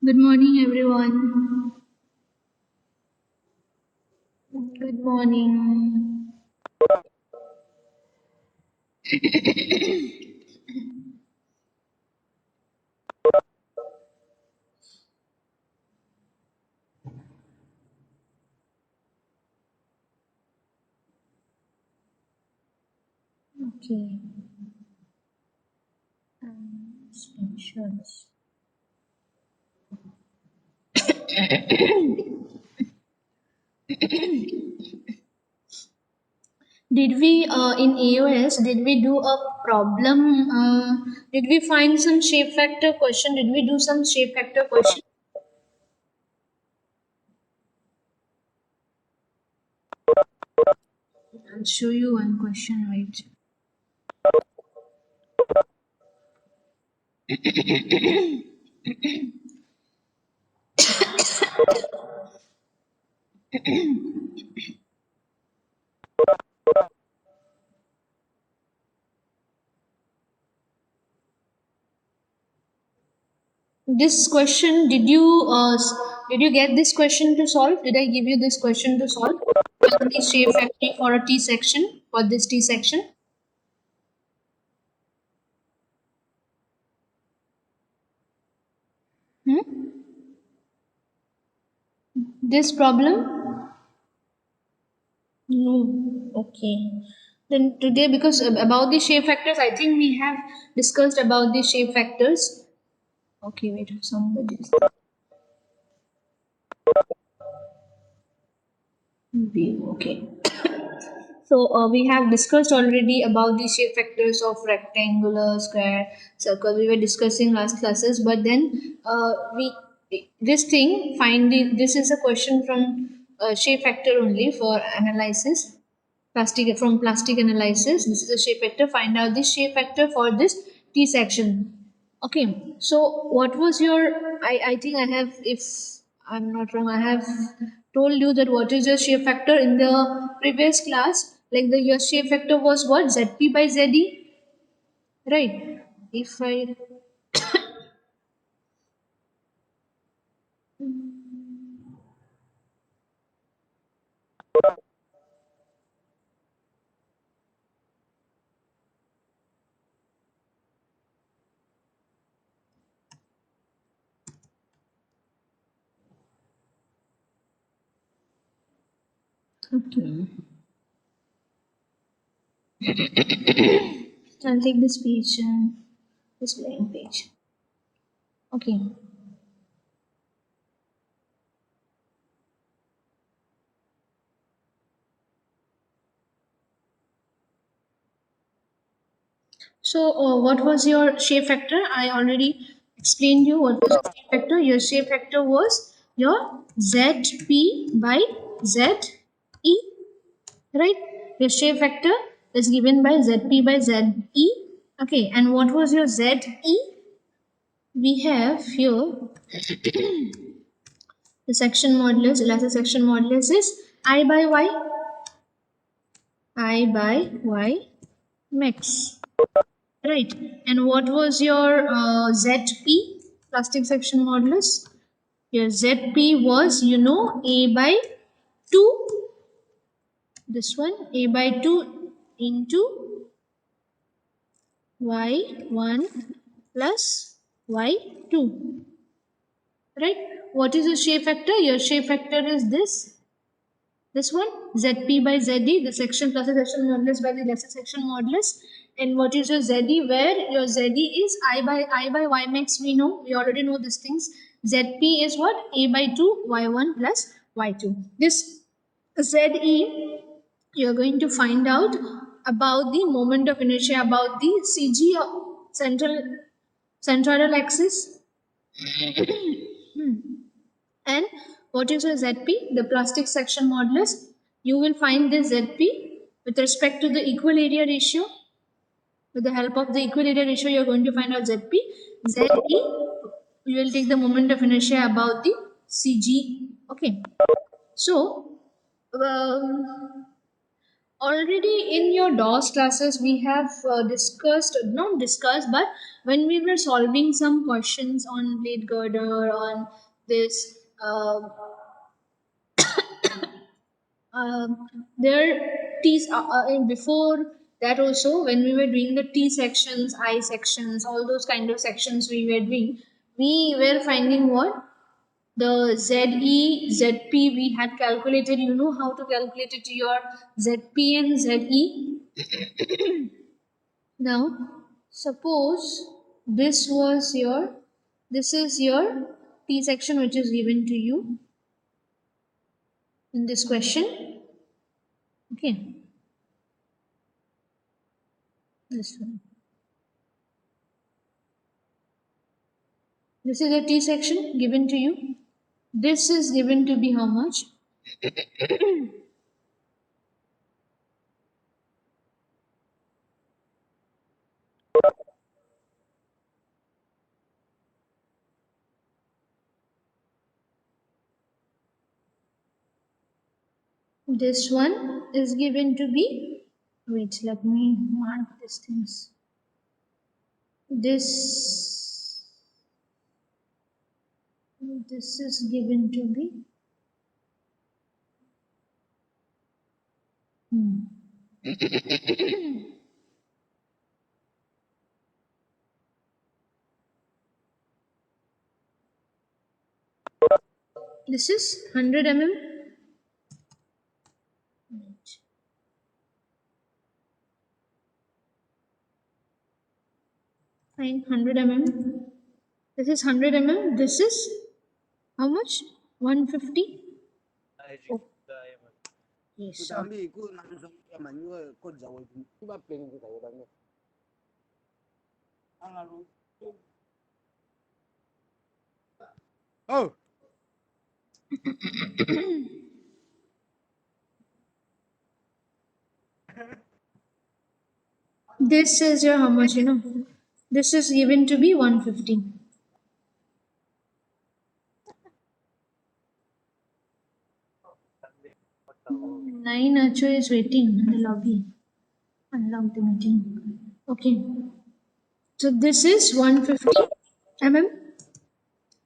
Good morning, everyone. Good morning. Okay. Screenshots. Did we in AOS? Did we do a problem? Did we find some shape factor question? Did we do some shape factor question? I'll show you one question. Wait. This question, did you get this question to solve? Did I give you this question to solve? For the shape factor for a T section, for this T section? Hmm? This problem? No. Okay. Then today, because about the shape factors, I think we have discussed about the shape factors. Okay, wait, somebody. View. Okay. So we have discussed already about the shape factors of rectangular, square, circle. We were discussing last classes, but then we this thing find the this is a question from shape factor only for analysis. Plastic from plastic analysis. This is a shape factor. Find out the shape factor for this T section. Okay. So what was your? I think I have. If I'm not wrong, I have told you that what is your shape factor in the previous class. Like the your shape factor was what ZP by ZE, right? If I okay, I'll take this page, this blank page. Okay. So, what was your shape factor? I already explained you what was your shape factor. Your shape factor was your ZP by ZE, right? Your shape factor is given by ZP by ZE. Okay, and what was your ZE? We have here the section modulus, elastic section modulus is I by Y, I by Y max. Right. And what was your ZP, plastic section modulus? Your ZP was, A by 2. This one, A by 2. into y1 plus y2. Right? What is your shape factor? Your shape factor is this one, Zp by Zd, the section plus the section modulus by the lesser section modulus. And what is your Zd? Where your Zd is I by y max, we know, we already know these things. Zp is what? A by 2 y1 plus y2. This Ze, you're going to find out about the moment of inertia, about the CG central axis. And what is your Zp? The plastic section modulus. You will find this Zp with respect to the equal area ratio. With the help of the equal area ratio, you are going to find out Zp. Ze, you will take the moment of inertia about the Cg. Okay. So, already in your DOS classes, we have discussed, not discussed, but when we were solving some questions on blade girder, on this there T's and before that also, when we were doing the T sections, I sections, all those kind of sections we were doing, we were finding what the ZE, ZP we had calculated. You know how to calculate it, your ZP and ZE. Now, suppose this is your T section which is given to you in this question. Okay, this one. This is a T section given to you. This is given to be how much? This one is given to be, wait, let me mark these things. This is given to be this is 100 mm. Fine, 100 mm. This is 100 mm. This is how much? 150. Oh, yes. Oh, This is your how much, you know? This is given to be 150. Nine Acho is waiting in the lobby. Unlock the meeting. Okay. So this is 150 mm.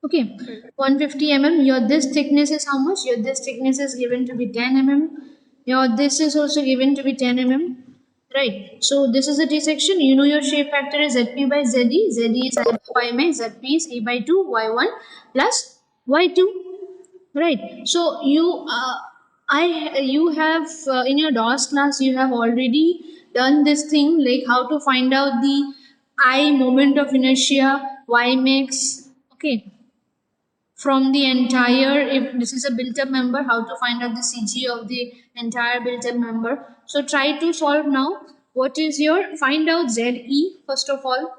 Okay. 150 mm. Your this thickness is how much? Your this thickness is given to be 10 mm. Your this is also given to be 10 mm. Right. So this is the T section. You know your shape factor is Zp by Zd. Zd is I by y max. Zp is A by 2 y1 plus y2. Right. So you have in your DOS class you have already done this thing, like how to find out the I moment of inertia, y max. Okay, from the entire, if this is a built up member, how to find out the CG of the entire built up member. So try to solve now. What is your, find out ZE first of all,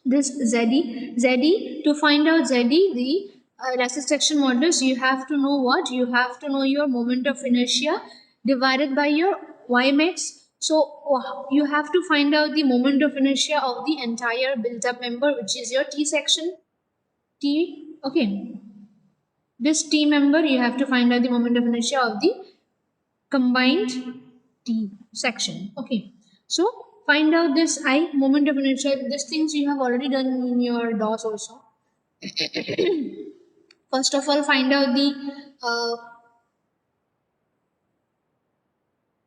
this ZE to find out ZE, the elastic section modulus, you have to know what? You have to know your moment of inertia divided by your y max. So you have to find out the moment of inertia of the entire built up member, which is your T section. T, okay. This T member, you have to find out the moment of inertia of the combined T section. Okay. So find out this I moment of inertia. These things you have already done in your DOS also. First of all, find out the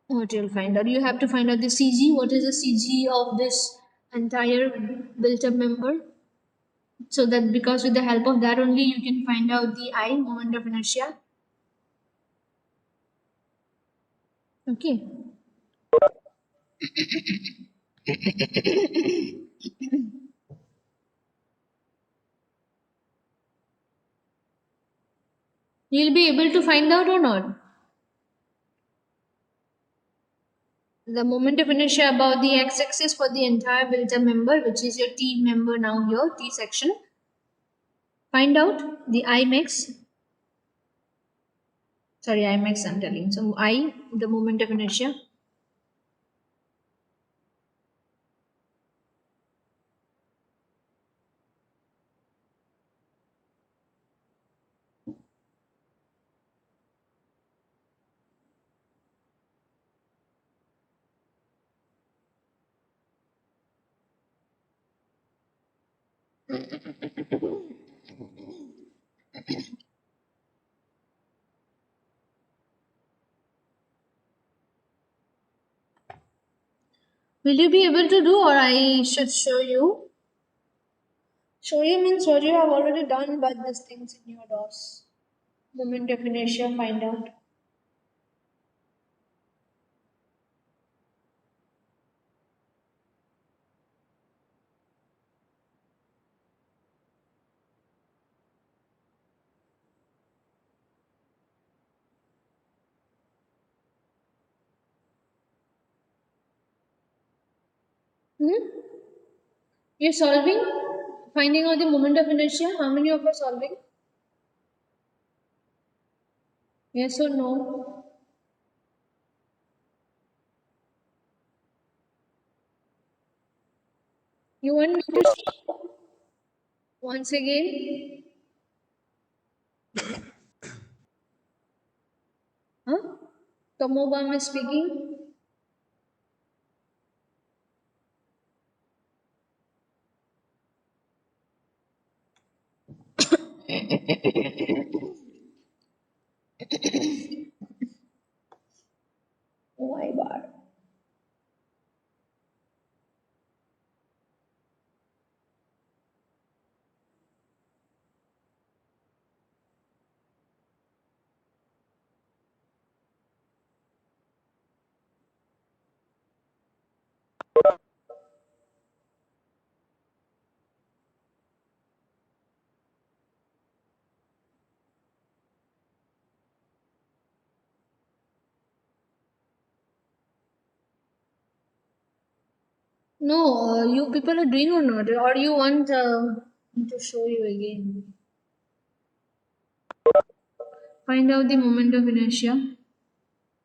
What you'll find out? You have to find out the CG. What is the CG of this entire built-up member? So that, because with the help of that only you can find out the I, moment of inertia. Okay. You'll be able to find out or not? The moment of inertia about the x-axis for the entire built-up member, which is your T member now here, T section. Find out the I max. Sorry, I max I'm telling. So I, the moment of inertia. Will you be able to do, or I should show you? Show you means what you have already done, but these things in your DOS. Moment of inertia, find out. Hmm? You're solving? Finding out the moment of inertia? How many of us solving? Yes or no? You want me to once again? Huh? Tomobam is speaking. Oh my god. No, you people are doing or not? Or you want me to show you again? Find out the moment of inertia.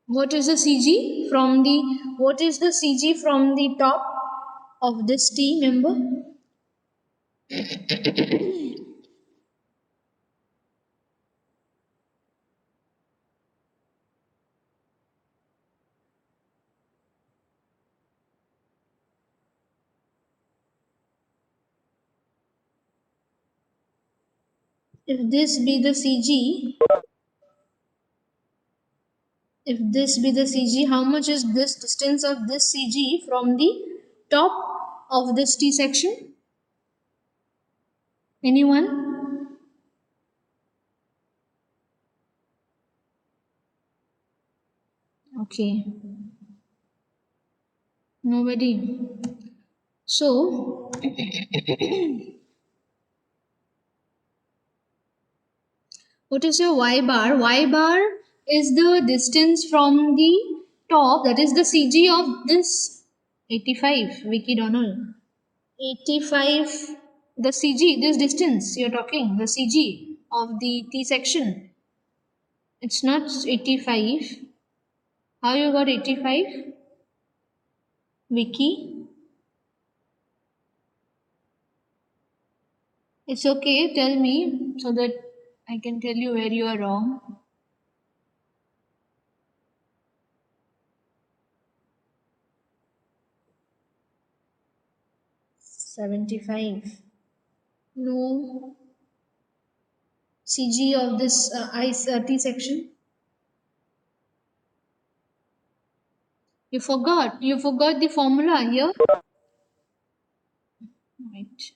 What is the CG from the, what is the CG from the top of this T member? If this be the CG, if this be the CG, how much is this distance of this CG from the top of this T section? Anyone? Okay, nobody. So, what is your Y bar? Y bar is the distance from the top, that is the CG of this 85, Vicky Donald. 85, the CG, this distance you're talking, the CG of the T section. It's not 85. How you got 85? Vicky? It's okay, tell me so that I can tell you where you are wrong. 75. No. CG of this T section. You forgot the formula here. Right.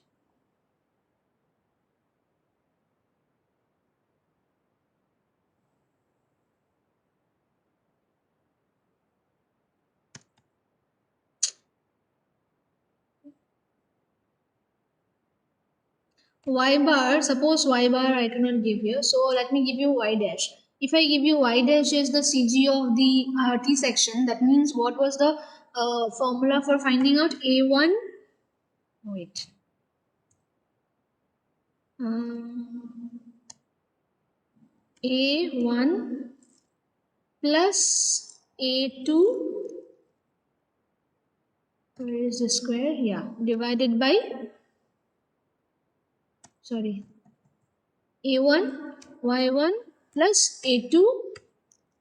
Y bar, suppose Y bar I cannot give here, so let me give you Y dash. If I give you Y dash is the CG of the RT section, that means what was the formula for finding out A1? Wait. A1 plus A2, where is the square? Yeah, divided by, sorry, A1, Y1 plus A2,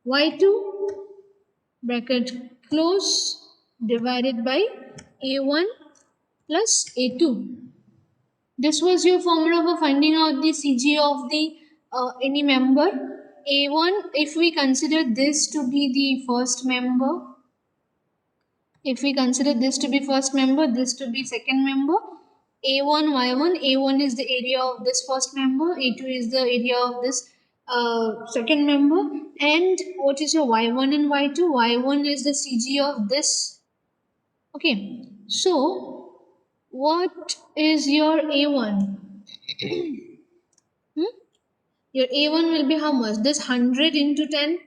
Y2, bracket close, divided by A1 plus A2. This was your formula for finding out the CG of the any member. A1, if we consider this to be the first member, if we consider this to be first member, this to be second member, A1, Y1, A1 is the area of this first member, A2 is the area of this second member, and what is your Y1 and Y2? Y1 is the CG of this. Okay, so what is your A1? Hmm? Your A1 will be how much? This 100 into 10.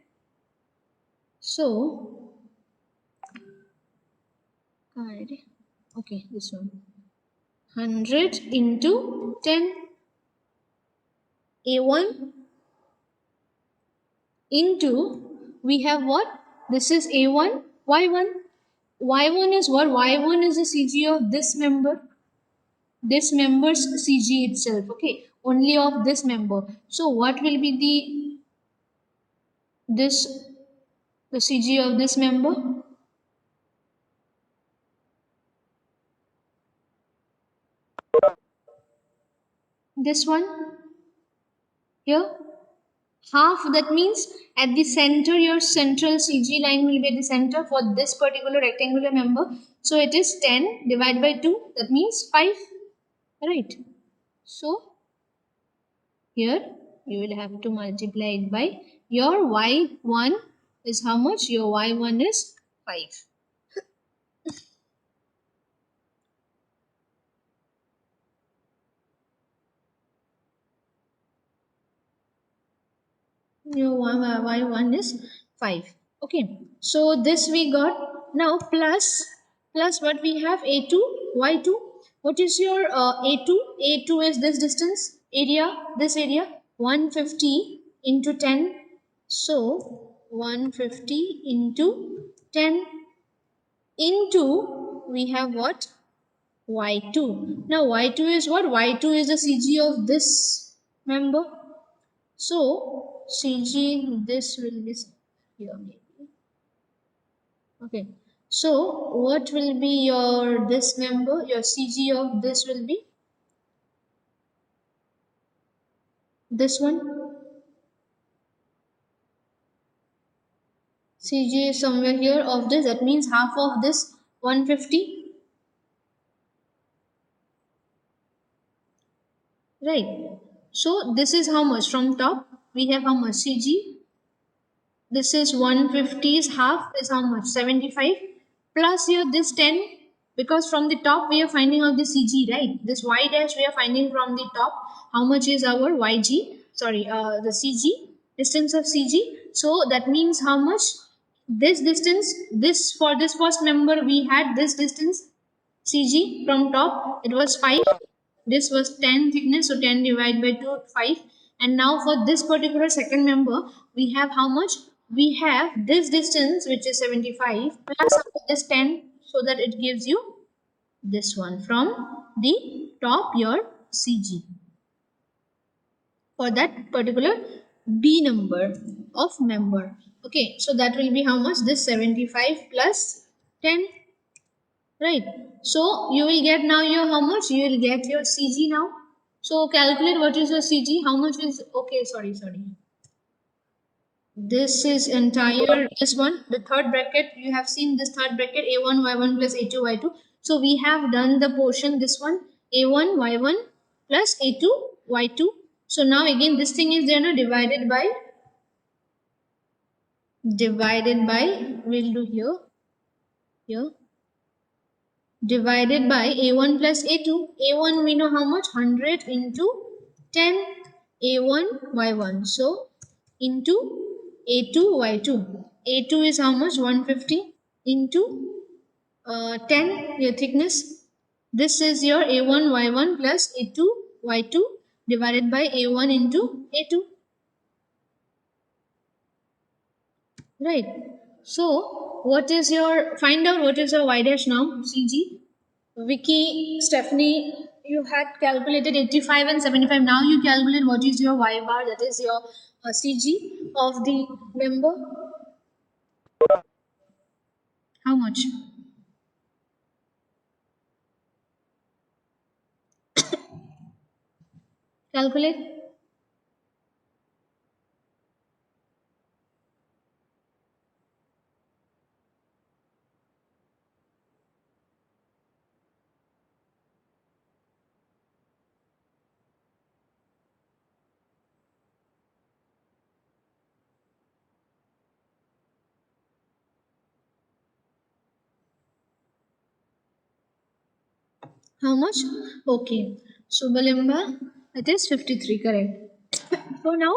So, okay, this one. 100 into 10. A1 into, we have what? This is A1, Y1. Y1 is what? Y1 is the CG of this member's CG itself, okay? Only of this member. So what will be the CG of this member? This one here. Half, that means at the center your central CG line will be at the center for this particular rectangular member. So it is 10 divided by 2, that means 5, right? So here you will have to multiply it by your y1 is how much? Your y1 is 5. Your y1 is 5. Okay, so this we got. Now plus what we have, a2, y2. What is your a2? A2 is this distance, area, this area, 150 into 10. So 150 into 10 into, we have what, y2. Now y2 is what? Y2 is the CG of this member. So CG, this will be here maybe. Okay. So what will be your this member? Your CG of this will be this one. CG is somewhere here of this. That means half of this 150. Right. So this is how much from top. We have how much CG. This is 150's half is how much? 75. Plus here this 10, because from the top we are finding out the CG, right? This Y dash we are finding from the top. How much is our YG? Sorry, the CG, distance of CG. So that means how much? This distance, this for this first member we had this distance CG from top, it was 5. This was 10 thickness, so 10 divided by 2, 5. And now for this particular second member, we have how much? We have this distance, which is 75, plus this 10, so that it gives you this one from the top, your CG, for that particular B number of member. Okay, so that will be how much? This 75 plus 10. Right. So you will get now your how much? You will get your CG now. So calculate what is your CG. How much is, okay, sorry. This is entire this one, the third bracket. You have seen this third bracket a1 y1 plus a2 y2. So we have done the portion this one a1 y1 plus a2 y2. So now again this thing is there now divided by we'll do here divided by a1 plus a2. A1 we know how much 100 into 10 a1 y1. So into a2 y2. A2 is how much 150 into 10 your thickness. This is your a1 y1 plus a2 y2 divided by a1 into a2. Right. So what is your find out what is your y dash now CG? Vicky, Stephanie, you had calculated 85 and 75. Now you calculate what is your y bar, that is your CG of the member. How much? Calculate. How much? Okay. Subalimba, it is 53, correct. So now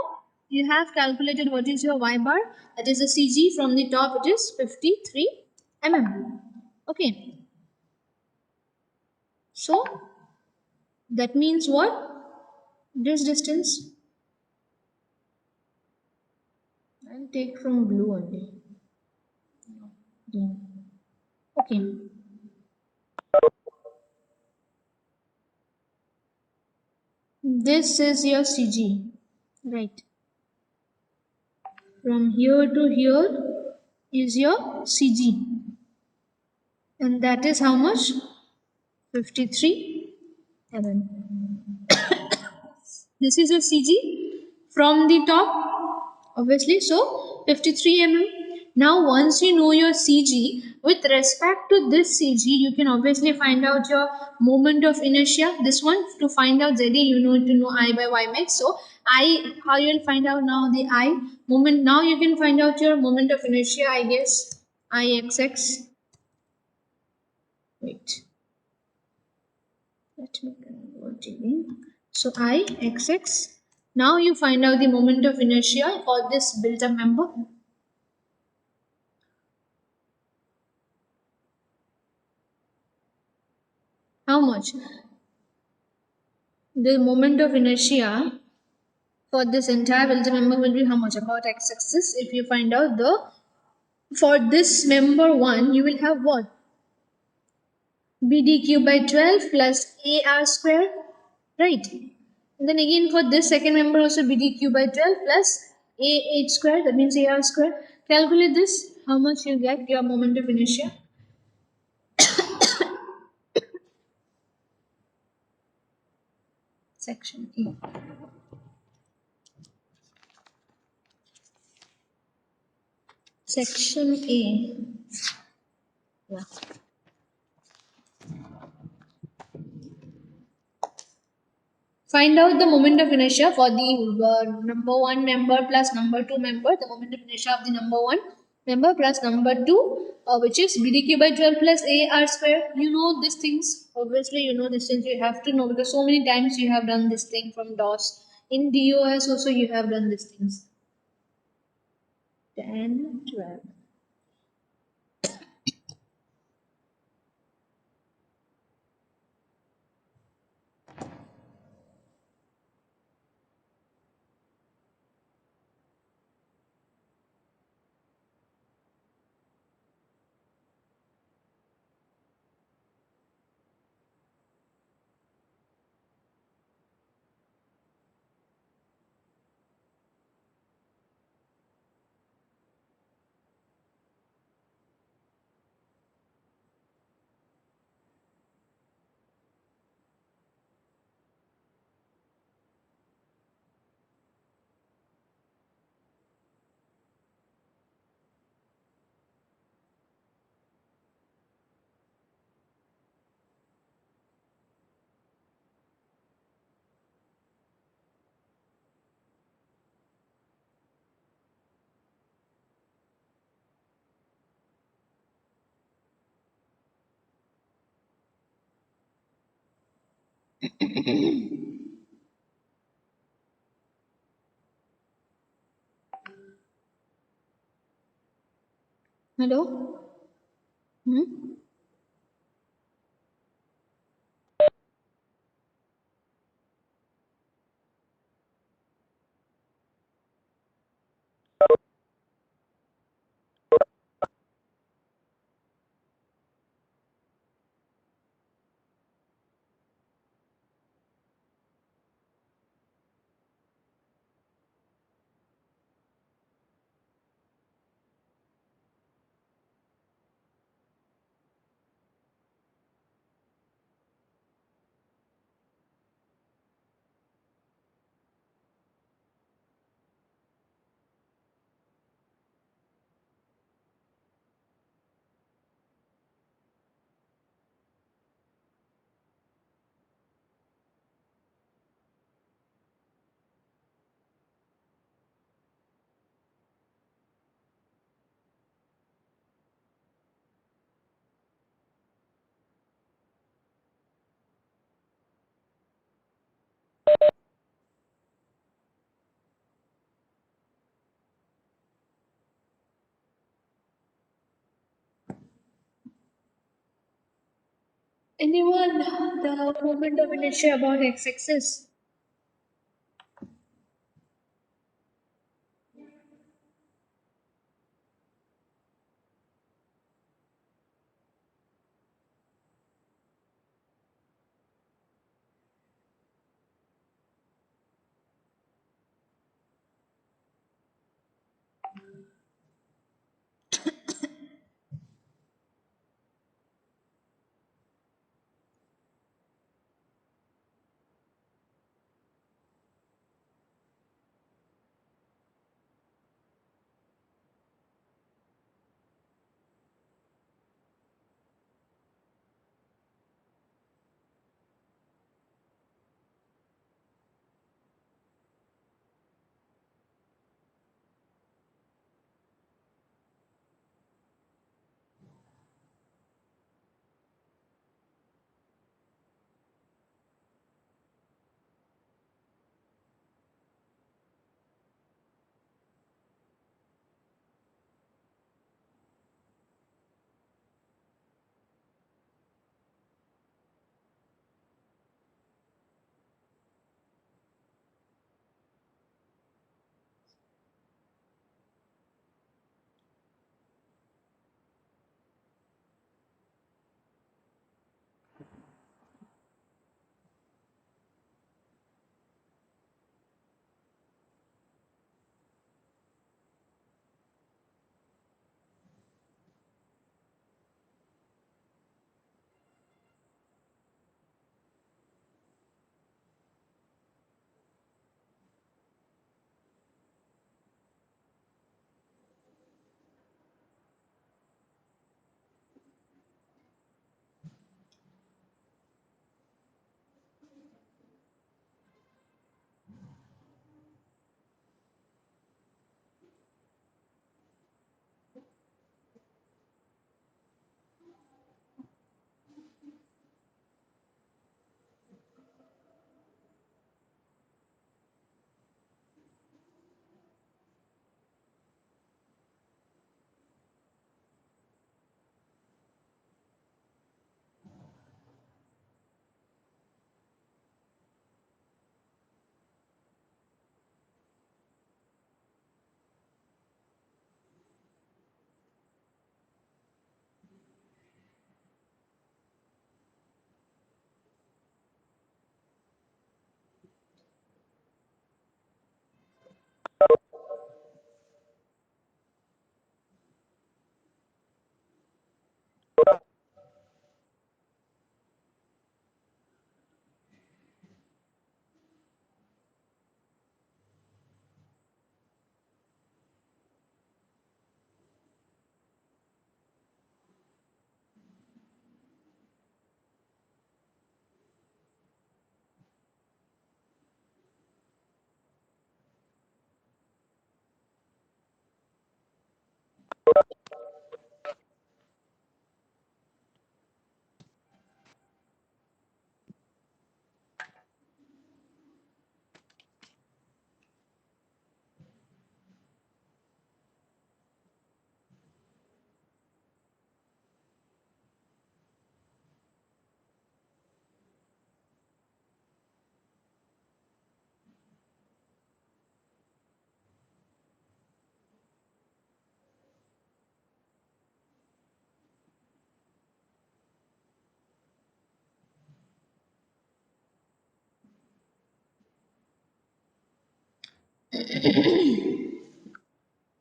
you have calculated what is your y bar, that is the CG from the top, it is 53 mm. Okay. So that means what? This distance I'll take from blue only. Green. Okay. This is your CG. Right. From here to here is your CG. And that is how much? 53 mm. This is your CG from the top, obviously. So 53 mm. Now, once you know your CG, with respect to this CG, you can obviously find out your moment of inertia. This one to find out ZA, you know to know I by Y max. So I, how you will find out now the I moment. Now you can find out your moment of inertia. I guess IXX. Wait. Let me convert it in. So I XX. Now you find out the moment of inertia for this built up member. How much? The moment of inertia for this entire built up member will be how much? About x axis. If you find out the for this member one, you will have what? BD cube by 12 plus AR square. Right. And then again for this second member also BD cube by 12 plus AH square, that means AR square. Calculate this, how much you get your moment of inertia. Section A. Section A. Yeah. Find out the moment of inertia for the number one member plus number two member. The moment of inertia of the number one member plus number two, which is BDQ by 12 plus AR square. You know these things. Obviously, you know these things. You have to know because so many times you have done this thing from DOS. In DOS also you have done these things. 10, 12. Hello? Hmm? Anyone? The moment of inertia about x-axis.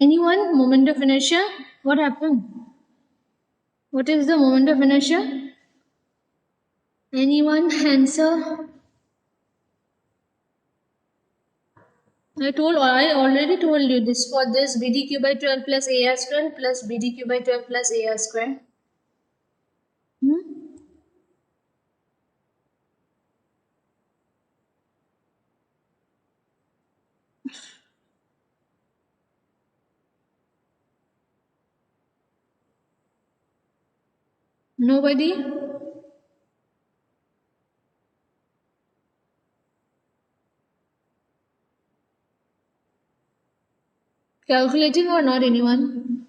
Anyone? Moment of inertia? What happened? What is the moment of inertia? Anyone answer? I already told you this for this BDQ by 12 plus AR square plus BDQ by 12 plus AR square. Hmm? Nobody? Calculating or not anyone?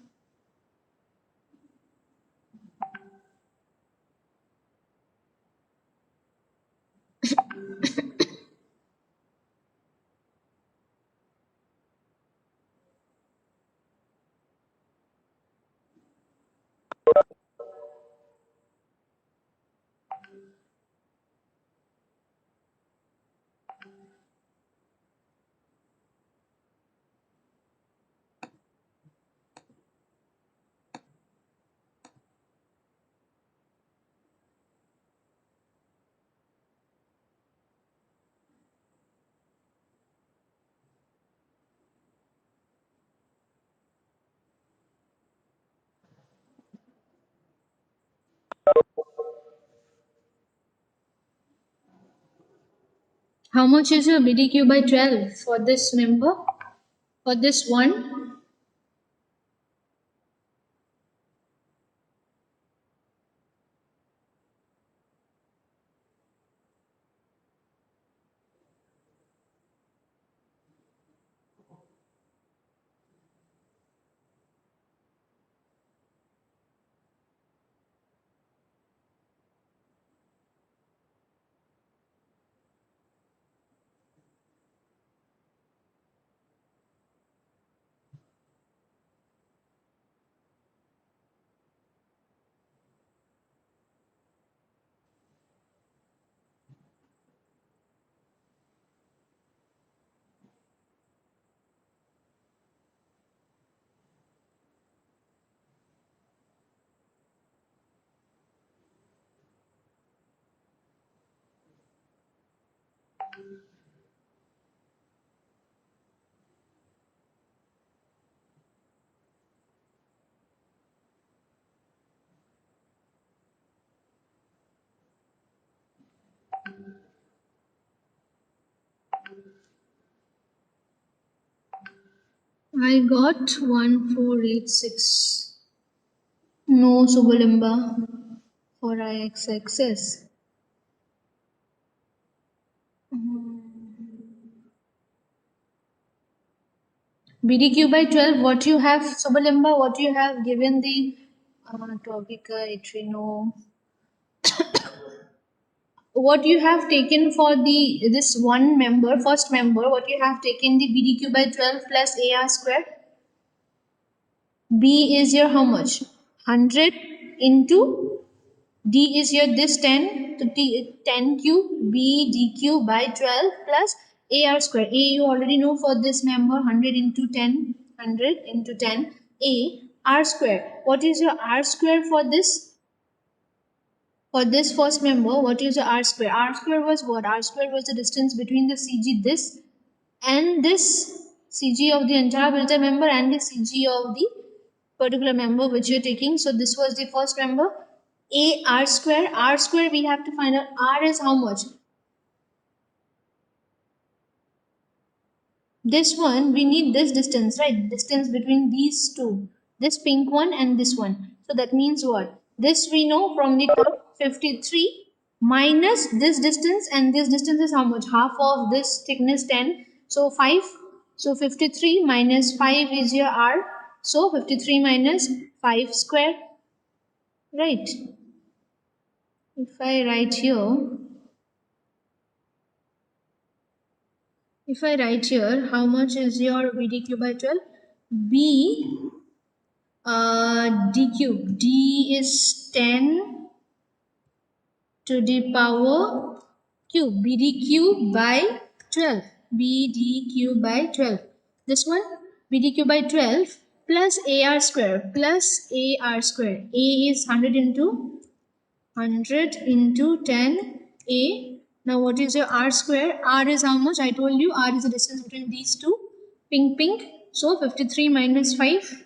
How much is your BDQ by 12 for this member? For this one? I got 1486. No Subalimba for IXXS. BDQ by 12, what you have, Subalimba, what you have given the Togika, Itrino, what you have taken for the this one member, first member, what you have taken the BDQ by 12 plus AR square. B is your how much? 100 into D is your this 10 to 10 cube B DQ by 12 plus AR square. A you already know for this member 100 into 10, 100 into 10 A R square. What is your R square for this? For this first member, what is the R square? R square was what? R square was the distance between the CG this and this CG of the entire filter member and the CG of the particular member which you're taking. So this was the first member. A R square. R square we have to find out. R is how much? This one we need this distance, right? Distance between these two. This pink one and this one. So that means what? This we know from the curve 53 minus this distance, and this distance is how much? Half of this thickness 10. So 5. So 53 minus 5 is your R. So 53 minus 5 square. Right. If I write here, if I write here, how much is your BDQ by 12? B D cube. D is 10 to the power cube. BD cube by 12. BD cube by 12. This one, BDQ by 12 plus AR square plus AR square. A is 100 into 10 A. Now what is your R square? R is how much? I told you R is the distance between these two. Pink. So 53 minus 5.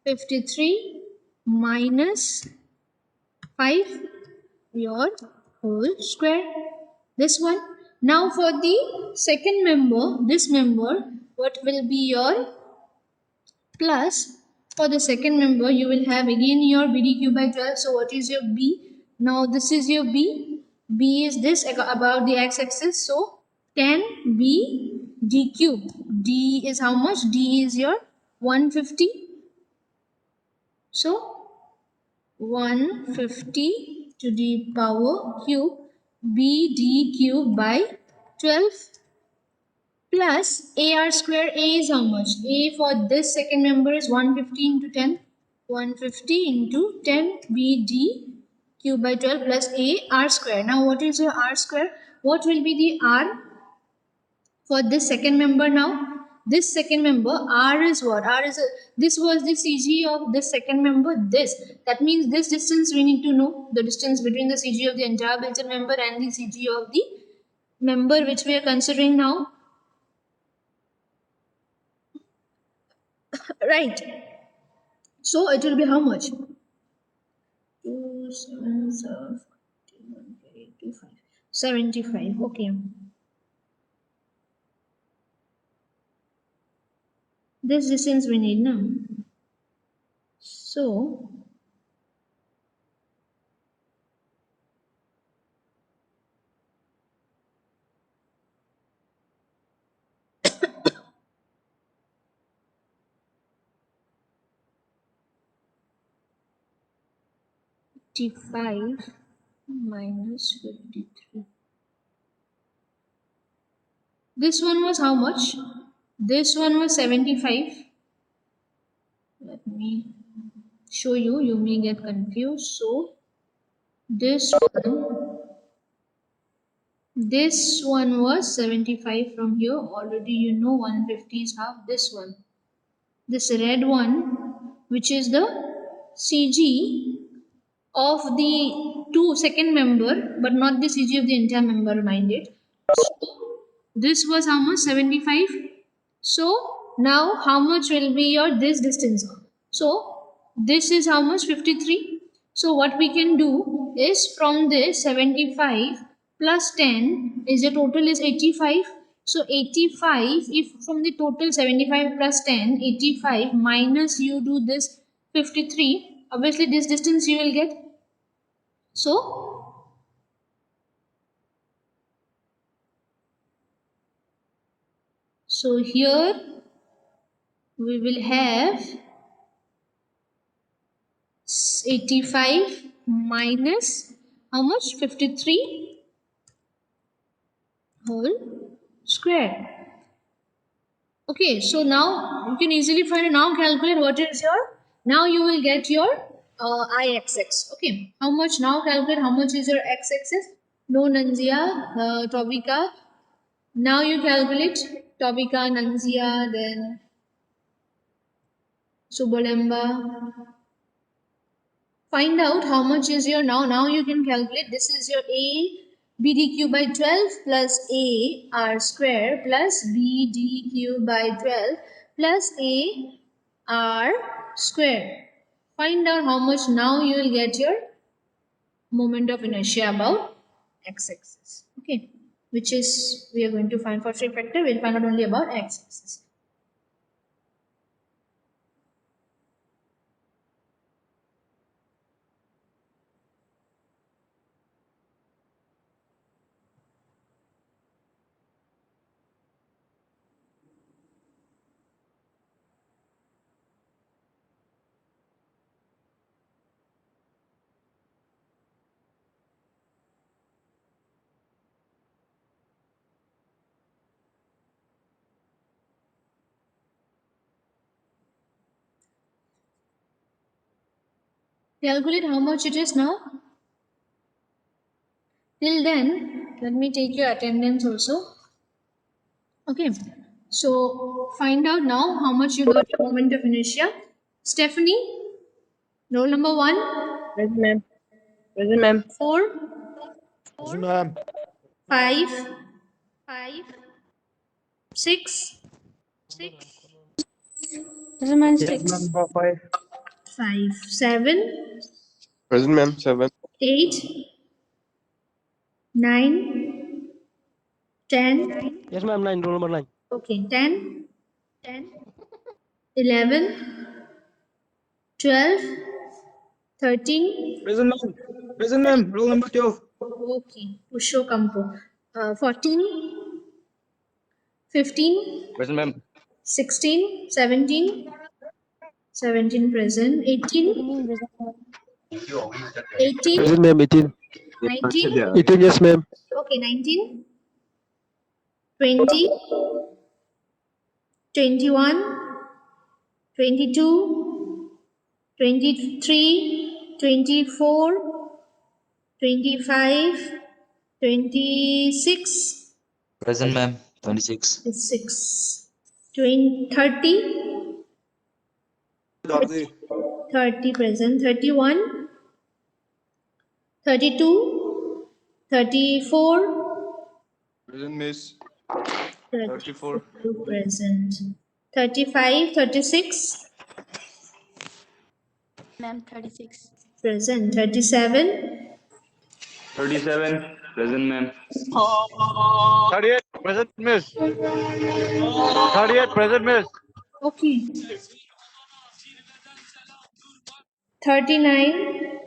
53 minus 5, your whole square. This one. Now for the second member, this member, what will be your plus? For the second member, you will have again your BDQ by 12. So what is your B? Now this is your B. B is this about the x-axis. So 10 B D cube. D is how much? D is your 150. So 150 to the power cube BD cube by 12 plus AR square. A is how much? A for this second member is 150 into 10. 150 into 10 BD cube by 12 plus AR square. Now what is your R square? What will be the R for this second member now? This second member, R is what? R is this was the CG of this second member. This, that means this distance we need to know, the distance between the CG of the entire Belgian member and the CG of the member which we are considering now. Right. So it will be how much? 2, 7, 7, 75. Okay. This distance we need now. So 55 minus 53. This one was how much? This one was 75. Let me show you, you may get confused. So this one was 75 from here. Already you know 150 is half. This one. This red one, which is the CG of the second member, but not the CG of the entire member, mind it. So this was how much? 75. So now how much will be your this distance? So this is how much? 53. So what we can do is from this 75 plus 10 is the total is 85. So 85, if from the total 75 plus 10, 85 minus you do this 53, obviously this distance you will get. So here we will have 85 minus how much? 53 whole square. Okay, so now you can easily find, now calculate what is your, now you will get your I-axis. Okay, how much, now calculate how much is your x-axis. No, Nanzia, Tobika. Now you calculate Tobika, Nanzia, then Subolemba. Find out how much is your, now you can calculate, this is your A BDQ by 12 plus A R square plus BDQ by 12 plus A R square. Find out how much, now you will get your moment of inertia about x-axis. Okay, which is we are going to find for shape vector, we'll find out only about x-axis. Calculate how much it is now. Till then, let me take your attendance also. Okay, So find out now how much you got your moment of inertia. Stephanie, roll number 1, Present, ma'am. Present, ma'am. 4, Present, ma'am. 5, 6, Present, ma'am. Yes, 6. ma'am. Number 5. 5, 7, Present, ma'am. 7. 8, 9, 10. Yes, ma'am. 9. Roll number 9. Okay, 10, 11, 12, 13. Present, ma'am. Present, ma'am. Roll number 12. Okay, Pusho Kampo. 14, 15, Present, ma'am. 16, 17, 17 present, 18, 18, Present, ma'am. 18. 19, 18, yes, ma'am. okay, 19, 20, 21, 22, 23, 24, 25, 26, Present, ma'am. 26. 6, 20, 30, 30 present, 31, 32, 34, Present, miss. 34. 32 present, 35, 36 Ma'am, 36. present, 37, 37. Present, ma'am. 38. Present, miss. 38. Present, miss. okay, 39,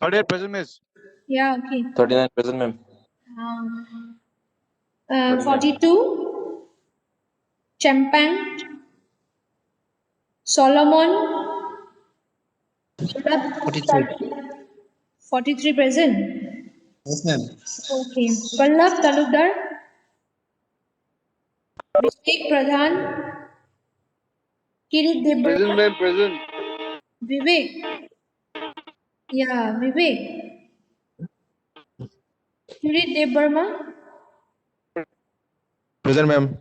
38. Present, miss. yeah, okay, 39. Present, ma'am. 42, Champagne, Solomon, 43. 43 present, Yes, ma'am. okay, Pallab Talukdar, Vivek Pradhan, Kirit Debbar, Present, ma'am. Present. Vivek, yeah, Vivek, Kirit Debbarma, Present, ma'am.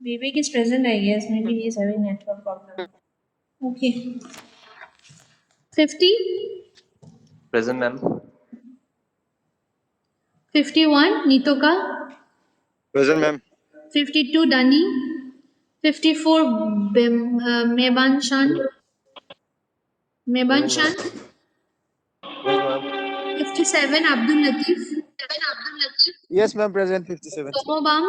Vivek is present, I guess, maybe he is having network problem. Okay, 50, Present, ma'am. 51, Nitoka, Present, ma'am. 52, Dani, 54, Meban Shan, Meban Present, Shan, ma'am. Yes, ma'am. 57, Abdul Latif, Yes, ma'am. Present. 57. Tomobam,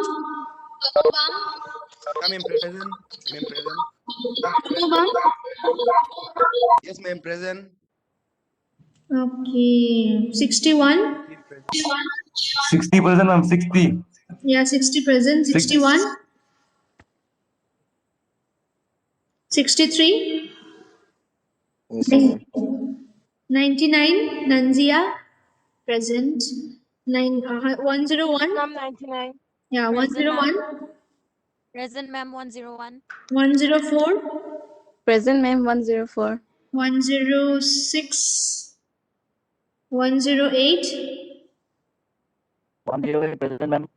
Ma'am, present. Ma'am, present. Tomobam, Yes, ma'am. Present. okay, 61, 60 present, ma'am. 60. yeah, 60 present, 61, 63, Yes, ma'am. 99, Nanzia, present, 101, Ma'am, 99. yeah, Present, ma'am. 101, Present, ma'am. 101. 104, Present, ma'am. 104. 106, 108, 108 present, ma'am.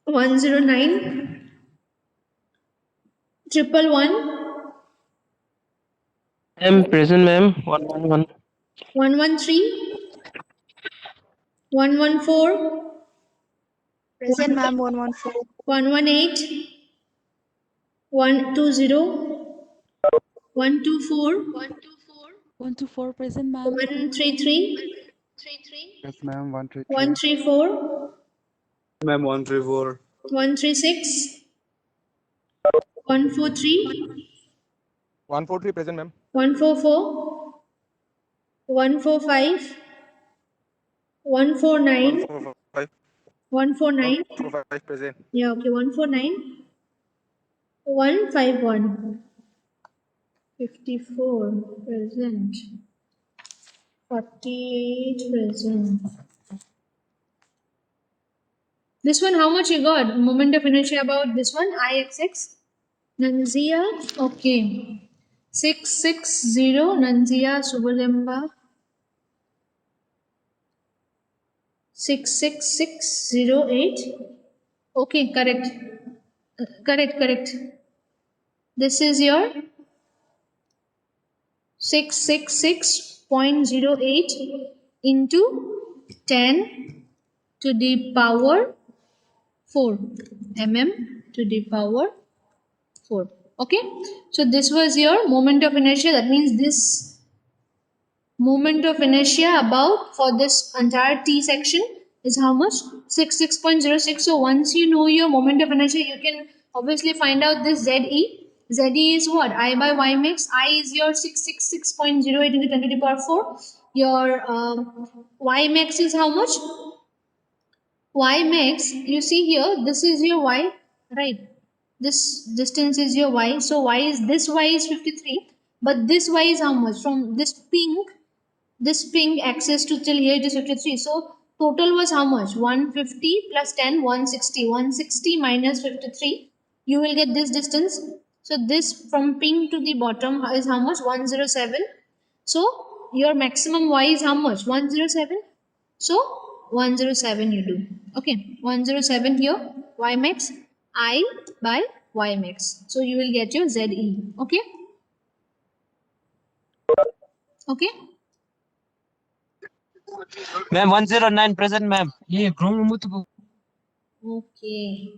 109, 111, Ma'am, present, ma'am. 111. 113, 114, Present, ma'am. 114. 118, 120, 124, 124. Present, ma'am. 133, Yes, ma'am. 133. 134, Ma'am, 134. 136, 143, 143 present, ma'am. 144, 145, 149, 145. 149, 145 present. yeah, okay, 149, 151, 54 present, 48 present. This one, how much you got? Moment of inertia about this one, IXX. Nanzia, okay. 660, Nanzia Subalemba. 66608. Okay, correct. Correct. This is your 666.08 into 10 to the power 4 mm to the power 4. Okay, so this was your moment of inertia. That means this moment of inertia about for this entire T section is how much? 6.06. So once you know your moment of inertia, you can obviously find out this ZE. ZE is what? I by Y max. I is your 666.08 into 10 to the power 4. Your Y max is how much? Y max, you see here, this is your Y, right? This distance is your Y. So this Y is 53, but this Y is how much? From this pink axis to till here it is 53. So total was how much? 150 plus 10, 160. 160 minus 53. You will get this distance. So this from pink to the bottom is how much? 107. So your maximum Y is how much? 107. So 107 you do. Okay, 107 here, Y max, I by Y max. So you will get your ZE. Okay. Okay. Ma'am, 109 present, ma'am. Yeah, Okay.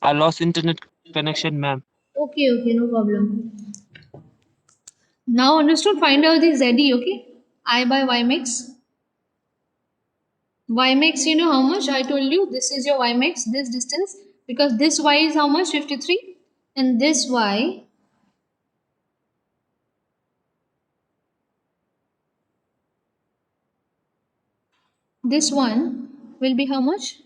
I lost internet connection, ma'am. Okay, no problem. Now understood, find out the ZE, okay? I by Y max. Y max, you know how much? I told you this is your Y max, this distance, because this Y is how much? 53. And this Y, this one will be how much?